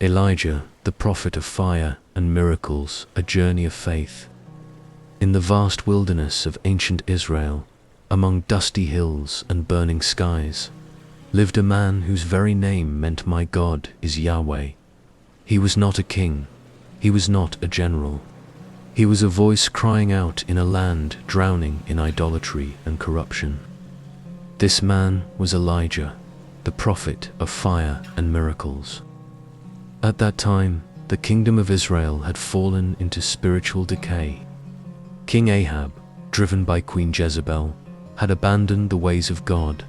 Elijah, the prophet of fire and miracles, a journey of faith. In the vast wilderness of ancient Israel, among dusty hills and burning skies, lived a man whose very name meant "My God is Yahweh." He was not a king, he was not a general. He was a voice crying out in a land drowning in idolatry and corruption. This man was Elijah, the prophet of fire and miracles. At that time, the kingdom of Israel had fallen into spiritual decay. King Ahab, driven by Queen Jezebel, had abandoned the ways of God,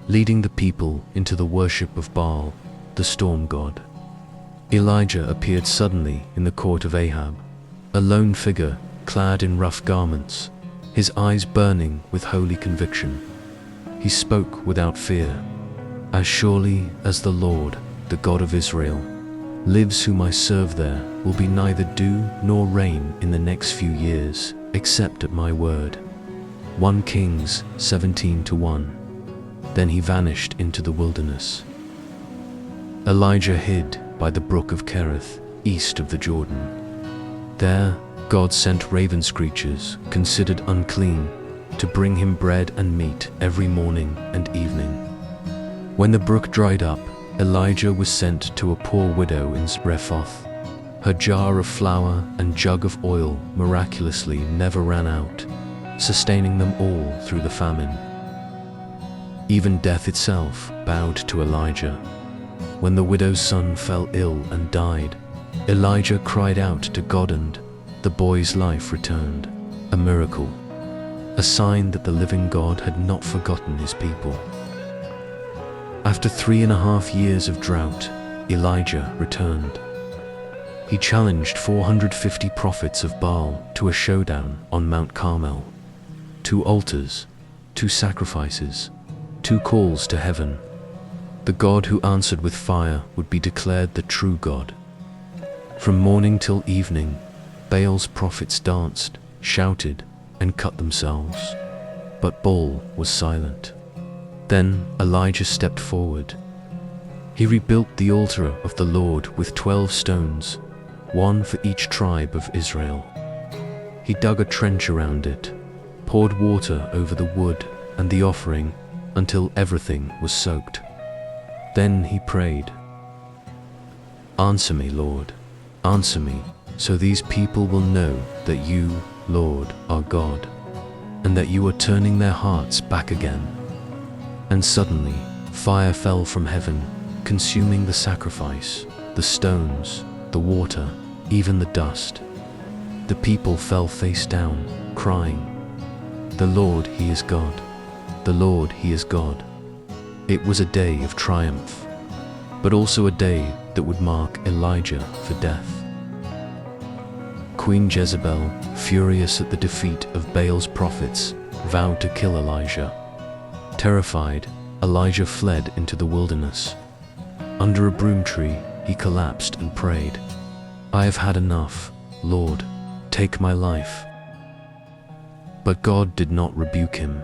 leading the people into the worship of Baal, the storm god. Elijah appeared suddenly in the court of Ahab, a lone figure clad in rough garments, his eyes burning with holy conviction. He spoke without fear. "As surely as the Lord, the God of Israel, lives whom I serve, there will be neither dew nor rain in the next few years, except at my word." 1 Kings 17:1. Then he vanished into the wilderness. Elijah hid by the brook of Kerith, east of the Jordan. There, God sent raven screechers, considered unclean, to bring him bread and meat every morning and evening. When the brook dried up, Elijah was sent to a poor widow in Zarephath. Her jar of flour and jug of oil miraculously never ran out, sustaining them all through the famine. Even death itself bowed to Elijah. When the widow's son fell ill and died, Elijah cried out to God, and the boy's life returned, a miracle, a sign that the living God had not forgotten his people. After 3.5 years of drought, Elijah returned. He challenged 450 prophets of Baal to a showdown on Mount Carmel. 2 altars, 2 sacrifices, 2 calls to heaven. The God who answered with fire would be declared the true God. From morning till evening, Baal's prophets danced, shouted, and cut themselves. But Baal was silent. Then Elijah stepped forward. He rebuilt the altar of the Lord with 12 stones, 1 for each tribe of Israel. He dug a trench around it, poured water over the wood and the offering until everything was soaked. Then he prayed, "Answer me, Lord, answer me, so these people will know that you, Lord, are God, and that you are turning their hearts back again." And suddenly, fire fell from heaven, consuming the sacrifice, the stones, the water, even the dust. The people fell face down, crying, "The Lord, He is God. The Lord, He is God." It was a day of triumph, but also a day that would mark Elijah for death. Queen Jezebel, furious at the defeat of Baal's prophets, vowed to kill Elijah. Terrified, Elijah fled into the wilderness. Under a broom tree, he collapsed and prayed, "I have had enough, Lord, take my life." But God did not rebuke him.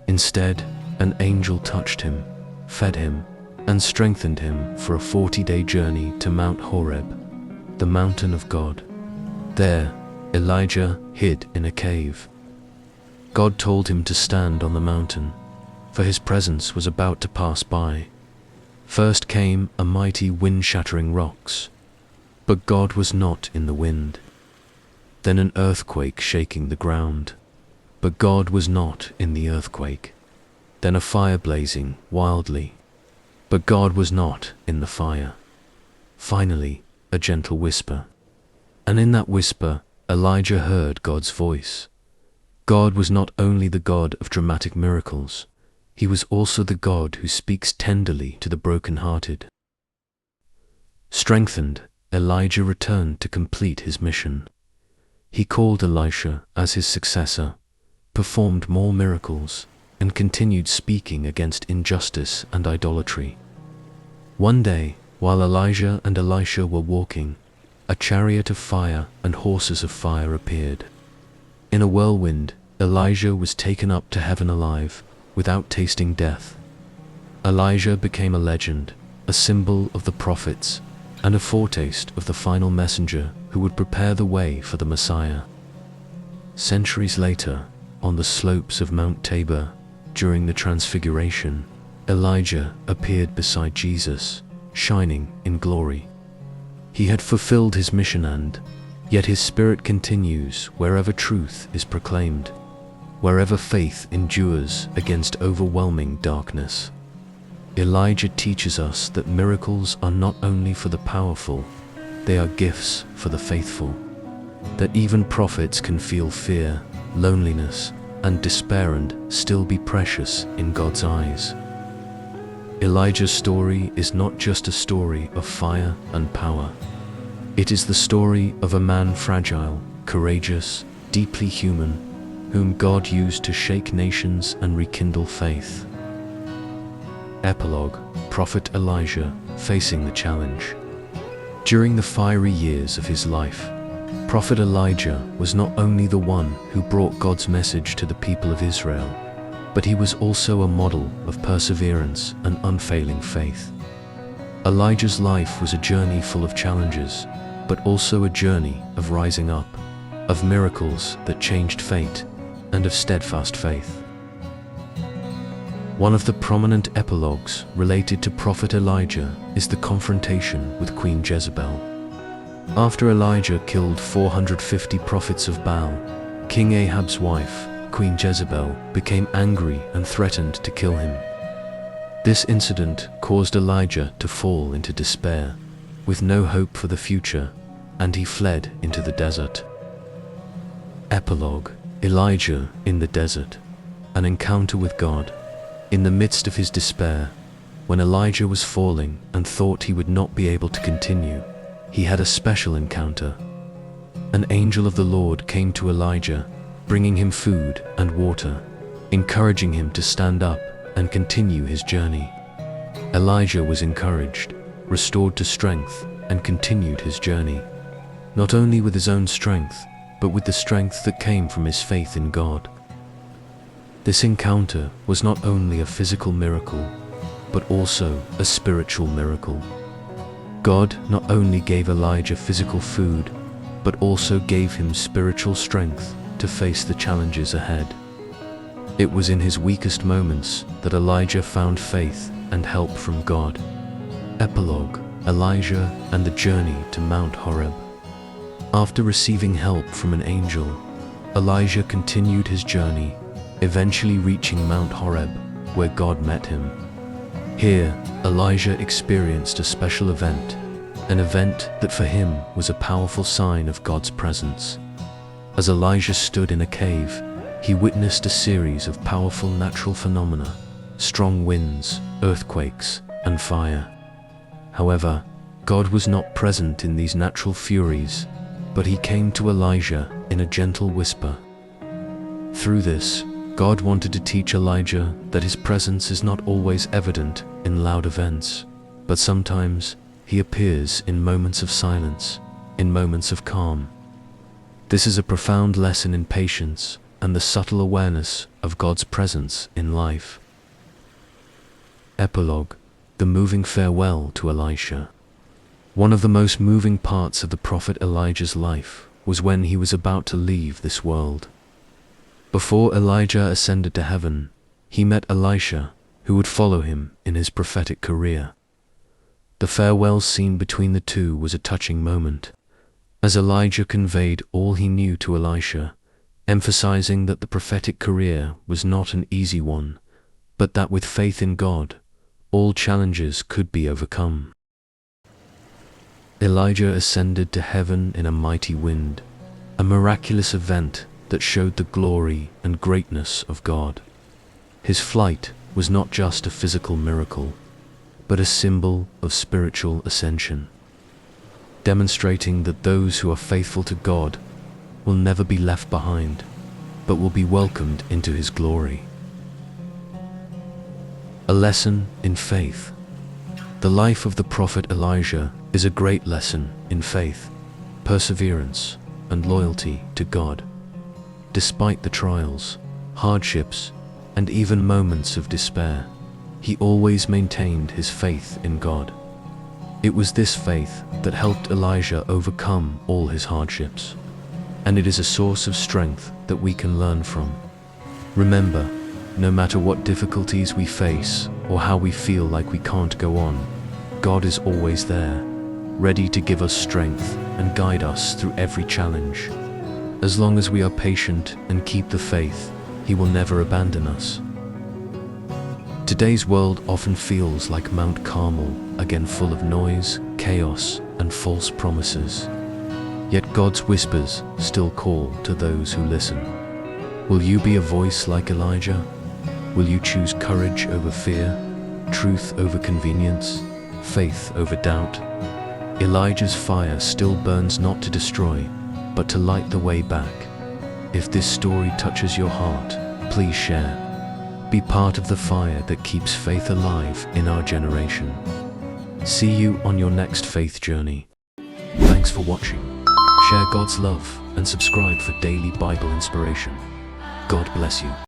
Instead, an angel touched him, fed him, and strengthened him for a 40-day journey to Mount Horeb, the mountain of God. There, Elijah hid in a cave. God told him to stand on the mountain, for his presence was about to pass by. First came a mighty wind shattering rocks, but God was not in the wind. Then an earthquake shaking the ground, but God was not in the earthquake. Then a fire blazing wildly, but God was not in the fire. Finally, a gentle whisper. And in that whisper, Elijah heard God's voice. God was not only the God of dramatic miracles, He was also the God who speaks tenderly to the broken-hearted. Strengthened, Elijah returned to complete his mission. He called Elisha as his successor, performed more miracles, and continued speaking against injustice and idolatry. One day, while Elijah and Elisha were walking, a chariot of fire and horses of fire appeared. In a whirlwind, Elijah was taken up to heaven alive, without tasting death. Elijah became a legend, a symbol of the prophets, and a foretaste of the final messenger who would prepare the way for the Messiah. Centuries later, on the slopes of Mount Tabor, during the Transfiguration, Elijah appeared beside Jesus, shining in glory. He had fulfilled his mission, and yet his spirit continues wherever truth is proclaimed, wherever faith endures against overwhelming darkness. Elijah teaches us that miracles are not only for the powerful, they are gifts for the faithful. That even prophets can feel fear, loneliness, and despair and still be precious in God's eyes. Elijah's story is not just a story of fire and power. It is the story of a man fragile, courageous, deeply human, whom God used to shake nations and rekindle faith. Epilogue: Prophet Elijah facing the challenge. During the fiery years of his life, Prophet Elijah was not only the one who brought God's message to the people of Israel, but he was also a model of perseverance and unfailing faith. Elijah's life was a journey full of challenges, but also a journey of rising up, of miracles that changed fate, and of steadfast faith. One of the prominent epilogues related to Prophet Elijah is the confrontation with Queen Jezebel. After Elijah killed 450 prophets of Baal, King Ahab's wife, Queen Jezebel, became angry and threatened to kill him. This incident caused Elijah to fall into despair, with no hope for the future, and he fled into the desert. Epilogue: Elijah in the desert, an encounter with God. In the midst of his despair, when Elijah was falling and thought he would not be able to continue, he had a special encounter. An angel of the Lord came to Elijah, bringing him food and water, encouraging him to stand up and continue his journey. Elijah was encouraged, restored to strength, and continued his journey, not only with his own strength, but with the strength that came from his faith in God. This encounter was not only a physical miracle, but also a spiritual miracle. God not only gave Elijah physical food, but also gave him spiritual strength to face the challenges ahead. It was in his weakest moments that Elijah found faith and help from God. Epilogue: Elijah and the journey to Mount Horeb. After receiving help from an angel, Elijah continued his journey, eventually reaching Mount Horeb, where God met him. Here, Elijah experienced a special event, an event that for him was a powerful sign of God's presence. As Elijah stood in a cave, he witnessed a series of powerful natural phenomena: strong winds, earthquakes, and fire. However, God was not present in these natural furies, but he came to Elijah in a gentle whisper. Through this, God wanted to teach Elijah that his presence is not always evident in loud events, but sometimes he appears in moments of silence, in moments of calm. This is a profound lesson in patience and the subtle awareness of God's presence in life. Epilogue: The moving farewell to Elisha. One of the most moving parts of the prophet Elijah's life was when he was about to leave this world. Before Elijah ascended to heaven, he met Elisha, who would follow him in his prophetic career. The farewell scene between the two was a touching moment, as Elijah conveyed all he knew to Elisha, emphasizing that the prophetic career was not an easy one, but that with faith in God, all challenges could be overcome. Elijah ascended to heaven in a mighty wind, a miraculous event that showed the glory and greatness of God. His flight was not just a physical miracle, but a symbol of spiritual ascension, demonstrating that those who are faithful to God will never be left behind, but will be welcomed into His glory. A lesson in faith. The life of the prophet Elijah is a great lesson in faith, perseverance, and loyalty to God. Despite the trials, hardships, and even moments of despair, he always maintained his faith in God. It was this faith that helped Elijah overcome all his hardships, and it is a source of strength that we can learn from. Remember, no matter what difficulties we face or how we feel like we can't go on, God is always there, ready to give us strength and guide us through every challenge. As long as we are patient and keep the faith, He will never abandon us. Today's world often feels like Mount Carmel, again full of noise, chaos, and false promises. Yet God's whispers still call to those who listen. Will you be a voice like Elijah? Will you choose courage over fear, truth over convenience, faith over doubt? Elijah's fire still burns not to destroy, but to light the way back. If this story touches your heart, please share. Be part of the fire that keeps faith alive in our generation. See you on your next faith journey. Thanks for watching. Share God's love and subscribe for daily Bible inspiration. God bless you.